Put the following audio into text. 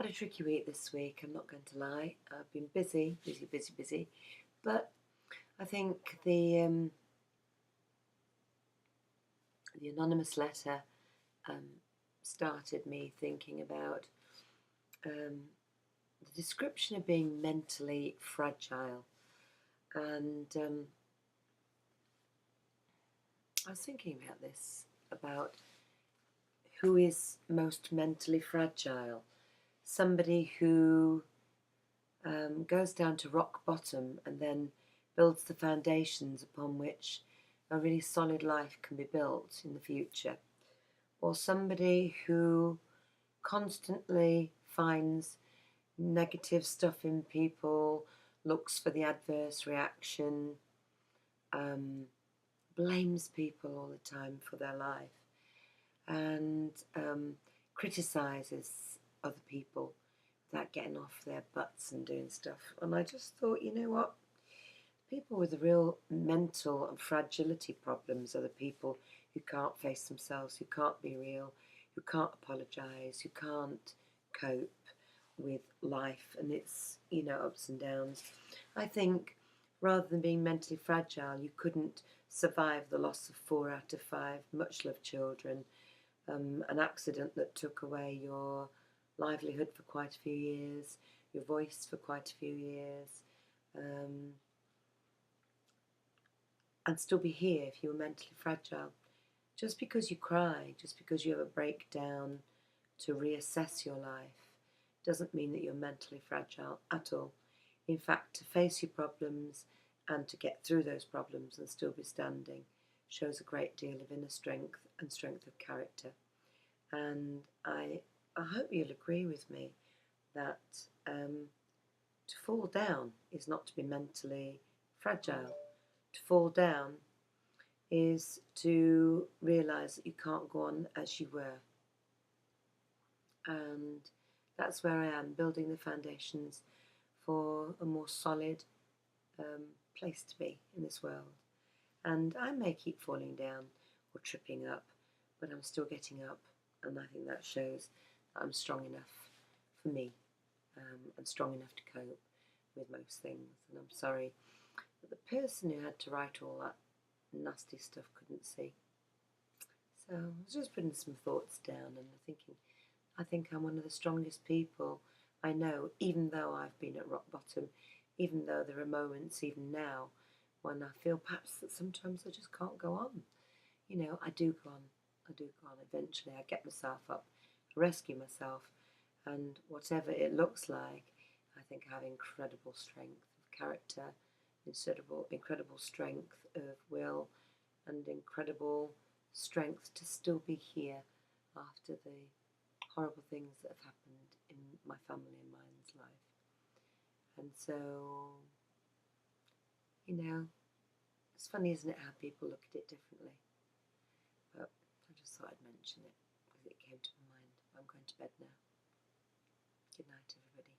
Had a tricky week this week, I'm not going to lie. I've been busy, busy. But I think the anonymous letter started me thinking about the description of being mentally fragile. And I was thinking about this, about who is most mentally fragile. Somebody who goes down to rock bottom and then builds the foundations upon which a really solid life can be built in the future, or somebody who constantly finds negative stuff in people, looks for the adverse reaction, blames people all the time for their life, and criticizes other people without getting off their butts and doing stuff. And I just thought, you know what? People with real mental and fragility problems are the people who can't face themselves, who can't be real, who can't apologise, who can't cope with life and its, ups and downs. I think rather than being mentally fragile, you couldn't survive the loss of 4 out of 5 much loved children, an accident that took away your livelihood for quite a few years, your voice for quite a few years, and still be here if you were mentally fragile. Just because you cry, just because you have a breakdown to reassess your life, doesn't mean that you're mentally fragile at all. In fact, to face your problems and to get through those problems and still be standing shows a great deal of inner strength and strength of character. And I hope you'll agree with me that to fall down is not to be mentally fragile. To fall down is to realise that you can't go on as you were. And that's where I am, building the foundations for a more solid place to be in this world. And I may keep falling down or tripping up, but I'm still getting up, and I think that shows that I'm strong enough for me, and strong enough to cope with most things. And I'm sorry that the person who had to write all that nasty stuff couldn't see. So I was just putting some thoughts down and thinking, I think I'm one of the strongest people I know, even though I've been at rock bottom, even though there are moments, even now, when I feel perhaps that sometimes I just can't go on. I do go on. I do go on. Eventually I get myself up, rescue myself, and whatever it looks like, I think I have incredible strength of character, incredible strength of will, and incredible strength to still be here after the horrible things that have happened in my family and mine's life. And so, it's funny, isn't it, how people look at it differently? But I just thought I'd mention it because it came to my mind. I'm going to bed now. Good night, everybody.